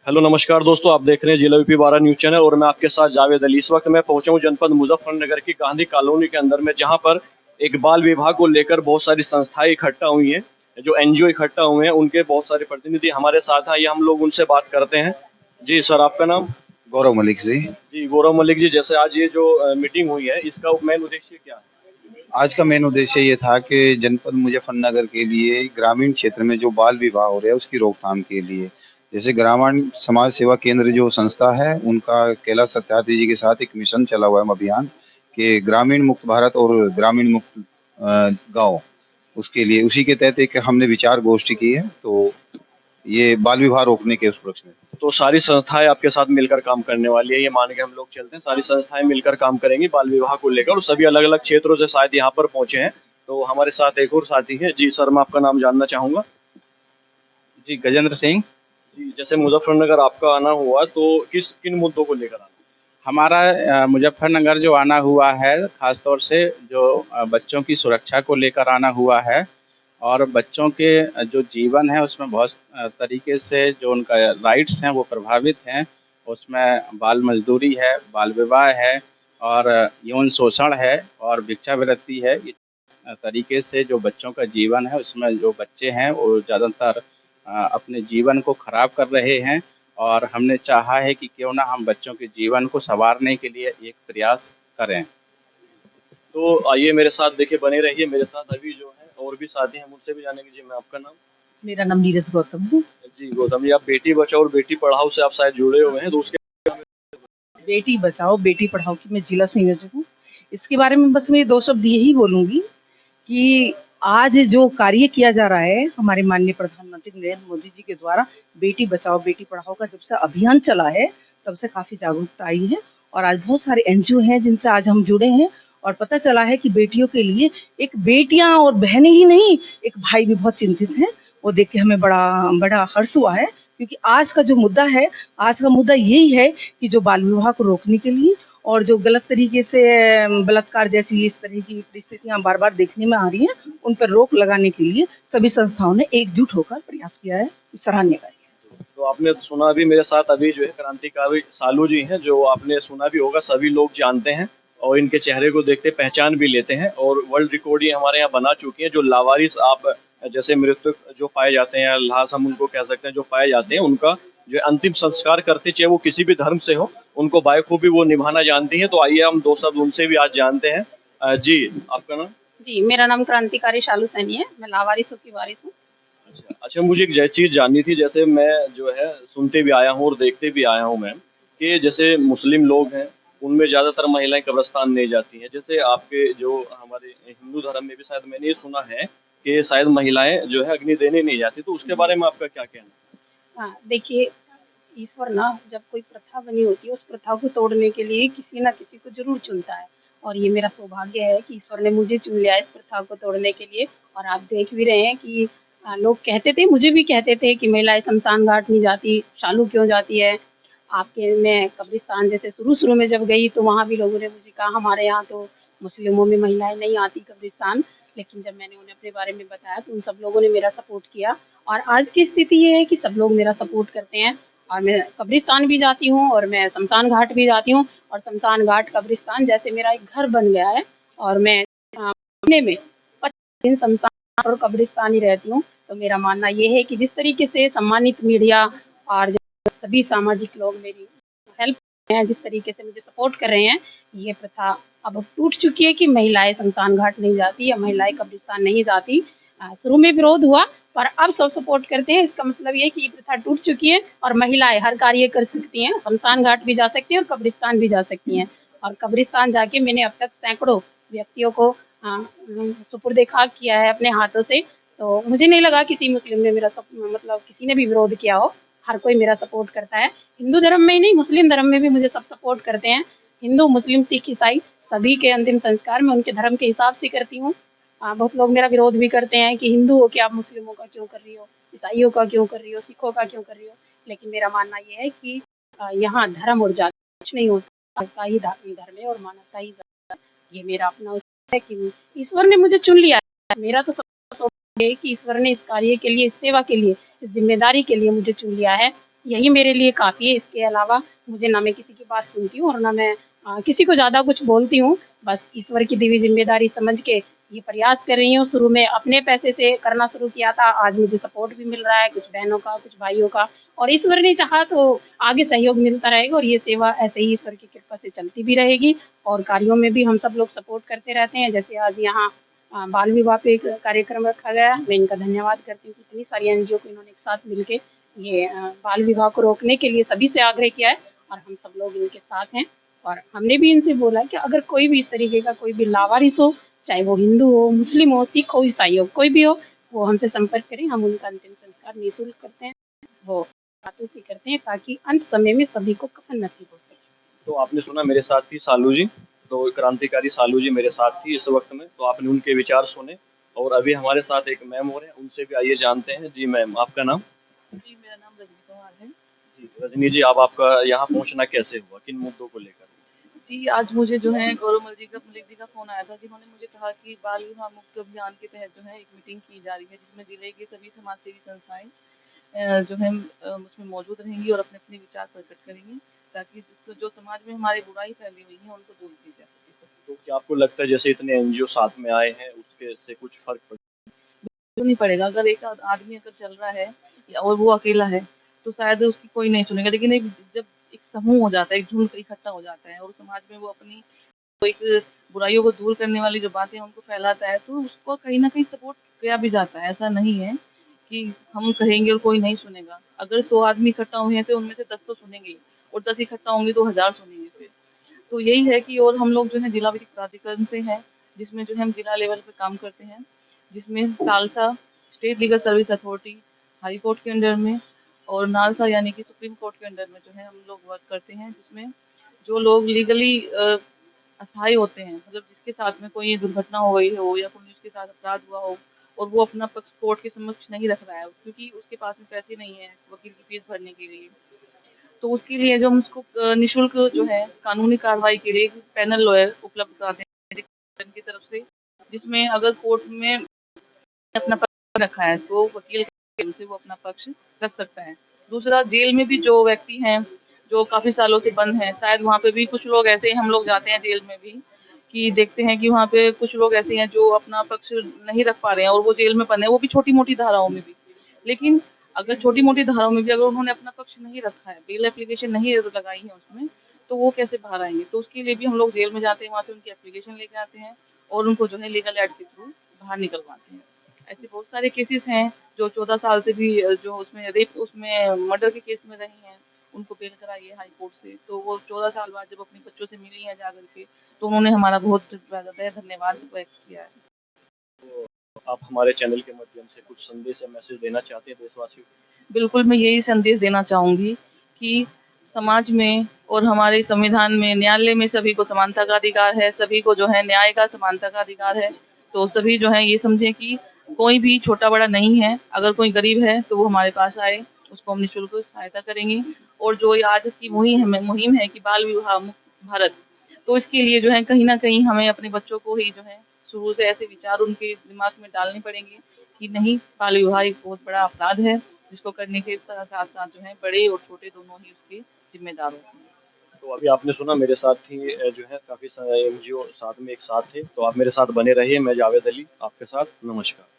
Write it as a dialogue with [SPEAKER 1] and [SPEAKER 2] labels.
[SPEAKER 1] Hello नमस्कार दोस्तों, आप देख रहे हैं जिला यूपी 12 न्यूज़ चैनल और मैं आपके साथ जावेद अली। इस वक्त मैं पहुंचा हूं जनपद मुजफ्फरनगर की गांधी कॉलोनी के अंदर में, जहां पर एक बाल विवाह को लेकर बहुत सारी संस्थाएं इकट्ठा हुई हैं। जो एनजीओ इकट्ठा हुए हैं उनके बहुत सारे प्रतिनिधि हमारे साथ हैं। ये हम लोग उनसे बात करते हैं। जी सर, आपका नाम?
[SPEAKER 2] गौरव मलिक जी।
[SPEAKER 1] जी गौरव मलिक जी, जैसे आज ये जो मीटिंग हुई है, इसका मेन उद्देश्य क्या है?
[SPEAKER 2] आज का मेन उद्देश्य ये था कि जनपद मुजफ्फरनगर के लिए ग्रामीण क्षेत्र में जो बाल विवाह हो रहे हैं उसकी रोकथाम के लिए, जैसे ग्रामीण समाज सेवा केंद्र जो संस्था है उनका कैलाश सत्यार्थी जी के साथ एक मिशन चला हुआ है अभियान कि ग्रामीण मुक्त भारत और ग्रामीण मुक्त गांव, उसके लिए उसी के तहत एक हमने विचार गोष्ठी की है। तो ये बाल विवाह रोकने के उस प्रश्न में
[SPEAKER 1] तो सारी संस्थाएं आपके साथ मिलकर काम करने वाली है, ये मान के हम लोग चलते हैं। सारी संस्थाएं मिलकर काम करेंगी बाल विवाह को लेकर, और सभी अलग अलग क्षेत्रों से शायद यहाँ पर पहुंचे हैं। तो हमारे साथ एक और साथी है। जी सर, मैं आपका नाम जानना चाहूंगा।
[SPEAKER 2] जी गजेंद्र सिंह।
[SPEAKER 1] जी, जैसे मुजफ्फरनगर आपका आना हुआ तो किन मुद्दों को लेकर आना?
[SPEAKER 3] हमारा मुजफ्फरनगर जो आना हुआ है ख़ास तौर से जो बच्चों की सुरक्षा को लेकर आना हुआ है, और बच्चों के जो जीवन है उसमें बहुत तरीके से जो उनका राइट्स हैं वो प्रभावित हैं। उसमें बाल मजदूरी है, बाल विवाह है, और यौन शोषण है, और भिक्षावृत्ति है। इस तरीके से जो बच्चों का जीवन है उसमें जो बच्चे हैं वो ज़्यादातर अपने जीवन को ख़राब कर रहे हैं, और हमने चाहा है कि क्यों ना हम बच्चों के जीवन को सँवारने के लिए एक प्रयास करें।
[SPEAKER 1] तो आइए मेरे साथ, देखिए बने रहिए मेरे साथ। अभी जो है और भी साथी हैं, उनसे भी जानेंगे। जी, मैं आपका नाम?
[SPEAKER 4] मेरा नाम नीरज गौतम है।
[SPEAKER 1] जी गौतम जी, आप बेटी बचाओ और बेटी पढ़ाओ से आप शायद जुड़े हुए हैं, तो उसके
[SPEAKER 4] बेटी बचाओ बेटी पढ़ाओ की मैं जिला संयोजक हूँ। इसके बारे में बस मैं 2 शब्द यही बोलूँगी कि आज जो कार्य किया जा रहा है हमारे माननीय प्रधानमंत्री नरेंद्र मोदी जी के द्वारा, बेटी बचाओ बेटी पढ़ाओ का जब से अभियान चला है तब से काफ़ी जागरूकता आई है, और आज बहुत सारे एनजीओ हैं जिनसे आज हम जुड़े हैं, और पता चला है कि बेटियों के लिए एक बेटियां और बहनें ही नहीं, एक भाई भी बहुत चिंतित हैं। वो देख के हमें बड़ा बड़ा हर्ष हुआ है, क्योंकि आज का जो मुद्दा है, आज का मुद्दा यही है कि जो बाल विवाह को रोकने के लिए और जो गलत तरीके से बलात्कार जैसी इस तरह की परिस्थितियां बार बार देखने में आ रही हैं, उन पर रोक लगाने के लिए सभी संस्थाओं ने एकजुट होकर प्रयास किया है। सराहनीय कार्य है।
[SPEAKER 1] तो आपने सुना भी, मेरे साथ अभी जो है क्रांतिकारी सालू जी हैं, जो आपने सुना भी होगा, सभी लोग जानते हैं और इनके चेहरे को देखते पहचान भी लेते हैं, और वर्ल्ड रिकॉर्ड ये हमारे यहाँ बना चुकी हैं। जो लावारिस आप जैसे मृतक जो पाए जाते हैं, लाश हम उनको कह सकते हैं, जो पाए जाते हैं, उनका जो अंतिम संस्कार करते, चाहे वो किसी भी धर्म से हो, उनको बाखूबी वो निभाना जानती हैं। तो आइए हम 2 शब्द उनसे भी आज जानते हैं। जी, आपका नाम?
[SPEAKER 5] जी, मेरा नाम क्रांतिकारी शालू सैनी है। मैं लावारिसों की वारिस हूँ।
[SPEAKER 1] अच्छा, मुझे एक चीज़ जाननी थी। जैसे मैं जो है सुनते भी आया हूँ और देखते भी आया हूँ मैम, कि जैसे मुस्लिम लोग हैं, उनमें ज़्यादातर महिलाएं कब्रिस्तान नहीं जाती हैं। जैसे आपके जो हमारे हिंदू धर्म में भी शायद मैंने ये सुना है कि शायद महिलाएं जो है अग्नि देने नहीं जाती। तो उसके बारे में आपका क्या कहना है?
[SPEAKER 5] हाँ, देखिए, ईश्वर ना जब कोई प्रथा बनी होती है, उस प्रथा को तोड़ने के लिए किसी न किसी को ज़रूर चुनता है, और ये मेरा सौभाग्य है कि ईश्वर ने मुझे चुन लिया इस प्रथा को तोड़ने के लिए। और आप देख भी रहे हैं कि लोग कहते थे, मुझे भी कहते थे कि महिलाएँ शमशान घाट नहीं जाती, शालू क्यों जाती है? आपके मैं कब्रिस्तान जैसे शुरू-शुरू में जब गई तो वहाँ भी लोगों ने मुझे कहा, हमारे यहाँ तो मुस्लिमों में महिलाएँ नहीं आती कब्रिस्तान। लेकिन जब मैंने उन्हें अपने बारे में बताया तो उन सब लोगों ने मेरा सपोर्ट किया, और आज की स्थिति ये है कि सब लोग मेरा सपोर्ट करते हैं, और मैं कब्रिस्तान भी जाती हूँ और मैं शमशान घाट भी जाती हूँ, और शमशान घाट कब्रिस्तान जैसे मेरा एक घर बन गया है। और मैं महीने में 25 दिन शमशान और कब्रिस्तान ही रहती हूँ। तो मेरा मानना ये है कि जिस तरीके से सम्मानित मीडिया और जो सभी सामाजिक लोग मेरी हेल्प हैं, जिस तरीके से मुझे सपोर्ट कर रहे हैं, ये प्रथा अब टूट चुकी है कि महिलाएं शमशान घाट नहीं जाती या महिलाएं कब्रिस्तान नहीं जाती। शुरू में विरोध हुआ, पर अब सब सपोर्ट करते हैं। इसका मतलब ये है कि ये प्रथा टूट चुकी है और महिलाएं हर कार्य कर सकती हैं, शमशान घाट भी जा सकती हैं और कब्रिस्तान भी जा सकती हैं। और कब्रिस्तान जाके मैंने अब तक सैकड़ों व्यक्तियों को सुपुर्द खाक किया है अपने हाथों से। तो मुझे नहीं लगा किसी मुस्लिम ने मेरा मतलब किसी ने भी विरोध किया हो। हर कोई मेरा सपोर्ट करता है। हिंदू धर्म में ही नहीं, मुस्लिम धर्म में भी मुझे सब सपोर्ट करते हैं। हिंदू, मुस्लिम, सिख, ईसाई सभी के अंतिम संस्कार मैं उनके धर्म के हिसाब से करती हूँ। बहुत लोग मेरा विरोध भी करते हैं कि हिंदू हो के आप मुस्लिमों का क्यों कर रही हो, ईसाइयों का क्यों कर रही हो, सिखों का क्यों कर रही हो। लेकिन मेरा मानना ये है कि यहाँ धर्म और जाति कुछ नहीं होता, मानवता ही धर्म है और मानवता ही धर्म है। ये मेरा अपना है कि ईश्वर ने मुझे चुन लिया है। मेरा तो सौभाग्य है कि ईश्वर ने इस कार्य के लिए, इस सेवा के लिए, इस जिम्मेदारी के लिए मुझे चुन लिया है। यही मेरे लिए काफ़ी है। इसके अलावा मुझे ना मैं किसी की बात सुनती हूँ और ना मैं किसी को ज़्यादा कुछ बोलती हूँ। बस ईश्वर की दी हुई ज़िम्मेदारी समझ के ये प्रयास कर रही हूँ। शुरू में अपने पैसे से करना शुरू किया था, आज मुझे सपोर्ट भी मिल रहा है, कुछ बहनों का, कुछ भाइयों का, और ईश्वर ने चाहा तो आगे सहयोग मिलता रहेगा और ये सेवा ऐसे ही ईश्वर की कृपा से चलती भी रहेगी। और कार्यों में भी हम सब लोग सपोर्ट करते रहते हैं। जैसे आज यहाँ बाल विवाह पे एक कार्यक्रम रखा गया, मैं इनका धन्यवाद करती हूँ कि इतनी सारी एनजीओ को इन्होंने एक साथ मिलके ये बाल विवाह को रोकने के लिए सभी से आग्रह किया है और हम सब लोग इनके साथ हैं। और हमने भी इनसे बोला है कि अगर कोई भी इस तरीके का कोई भी लावारिस हो, चाहे वो हिंदू हो, मुस्लिम हो, सिख हो, ईसाई हो, कोई भी हो, वो हमसे संपर्क करें। हम उनका अंतिम संस्कार निःशुल्क करते हैं, वो हाथों से करते हैं ताकि अंत समय में सभी को कफन नसीब हो सके।
[SPEAKER 1] तो आपने सुना मेरे साथ थी सालू जी, तो क्रांतिकारी सालू जी मेरे साथ थी इस वक्त में, तो आपने उनके विचार सुने। और अभी हमारे साथ एक मैम हो रहे हैं, उनसे भी आइए जानते हैं। जी मैम, आपका नाम?
[SPEAKER 6] जी, मेरा नाम रजनी कुमार है।
[SPEAKER 1] जी रजनी जी, आप आपका यहाँ पहुँचना कैसे हुआ, किन मुद्दों को लेकर?
[SPEAKER 6] जी, आज मुझे जो है गौरव मलिक जी का फ़ोन आया था, जिन्होंने मुझे कहा कि बाल विवाह मुक्त अभियान के तहत जो है एक मीटिंग की जा रही है, जिसमें ज़िले की सभी समाजसेवी संस्थाएँ जो है उसमें मौजूद रहेंगी और अपने-अपने विचार प्रकट करेंगी, ताकि जो समाज में हमारी बुराई फैली हुई है, उनको दूर की जा सके।
[SPEAKER 1] तो क्या आपको लगता है जैसे इतने एनजीओ साथ में आए हैं, उसके से कुछ फर्क पड़?
[SPEAKER 6] क्यों नहीं पड़ेगा? अगर एक आदमी अगर चल रहा है और वो अकेला है, तो शायद उसकी कोई नहीं सुनेगा, लेकिन जब एक समूह हो जाता है, एक झुंड इकट्ठा हो जाता है और समाज में वो अपनी एक बुराइयों को दूर करने वाली जो बातें हैं उनको फैलाता है, तो उसको कहीं न कहीं सपोर्ट किया भी जाता है। ऐसा नहीं है कि हम कहेंगे और कोई नहीं सुनेगा। अगर 100 आदमी इकट्ठा हुए हैं तो उनमें से 10 तो सुनेंगे ही, और 10 इकट्ठा होंगे तो 1000 सुनेंगे फिर। तो यही है कि और हम लोग जो है जिला विधिक प्राधिकरण से हैं, जिसमें जो है हम जिला लेवल पे काम करते हैं, जिसमें salsa state legal service authority high court के अंडर में और नालसा यानी कि सुप्रीम कोर्ट के अंडर में जो है हम लोग वर्क करते हैं, जिसमें जो लोग लीगली असहाय होते हैं, मतलब जिसके साथ में कोई दुर्घटना हो गई हो या कोई उसके साथ अपराध हुआ हो और वो अपना पक्ष कोर्ट के समक्ष नहीं रख रहा है क्योंकि उसके पास में पैसे नहीं है वकील की फीस भरने के लिए, तो उसके लिए जो हम उसको निःशुल्क जो है कानूनी कार्रवाई के लिए एक पैनल लॉयर उपलब्ध कराते हैं की तरफ से, जिसमें अगर कोर्ट में अपना पक्ष रखा है तो वकील के माध्यम से वो अपना पक्ष रख सकता है। दूसरा, जेल में भी जो व्यक्ति हैं जो काफी सालों से बंद हैं, शायद वहाँ पे भी कुछ लोग ऐसे, हम लोग जाते हैं जेल में भी कि देखते हैं कि वहाँ पे कुछ लोग ऐसे हैं जो अपना पक्ष नहीं रख पा रहे हैं और वो जेल में बंद है, वो भी छोटी मोटी धाराओं में भी। लेकिन अगर छोटी मोटी धाराओं में भी अगर उन्होंने अपना पक्ष नहीं रखा है, बेल एप्लीकेशन नहीं लगाई है उसमें, तो वो कैसे बाहर आएंगे? तो उसके लिए भी हम लोग जेल में जाते हैं, वहाँ से उनकी एप्लीकेशन लेके आते हैं और उनको जो है लीगल एड के थ्रू बाहर निकलवाते हैं। ऐसे बहुत सारे केसेस हैं जो 14 साल से भी जो उसमें रेप उसमें मर्डर के केस में रही हैं, उनको बेल कराई है हाई कोर्ट से, तो वो 14 साल बाद जब अपने बच्चों से मिली हैं जाकर के, तो उन्होंने हमारा बहुत ज़्यादा धन्यवाद व्यक्त किया है।
[SPEAKER 1] आप हमारे चैनल के माध्यम से कुछ संदेश या मैसेज देना चाहते हैं देशवासियों को?
[SPEAKER 6] बिल्कुल, मैं यही संदेश देना चाहूँगी कि समाज में और हमारे संविधान में, न्यायालय में सभी को समानता का अधिकार है, सभी को जो है न्याय का समानता का अधिकार है। तो सभी जो है ये समझें कि कोई भी छोटा-बड़ा नहीं है, अगर कोई गरीब है तो वो हमारे पास आए, उसको हम निःशुल्क सहायता करेंगे। और जो ये आज की मुहिम है कि बाल विवाह मुक्त भारत, तो इसके लिए जो है कहीं न कहीं हमें अपने बच्चों को ही जो है शुरू से ऐसे विचार उनके दिमाग में डालने पड़ेंगे कि नहीं, बाल विवाह एक बहुत बड़ा अपराध है, जिसको करने के साथ-साथ जो है बड़े और छोटे दोनों ही उसके जिम्मेदार होते हैं।
[SPEAKER 1] तो अभी आपने सुना मेरे साथ ही जो है काफ़ी सारे एनजीओ साथ में एक साथ थे, तो आप मेरे साथ बने रहिए। मैं जावेद अली आपके साथ, नमस्कार।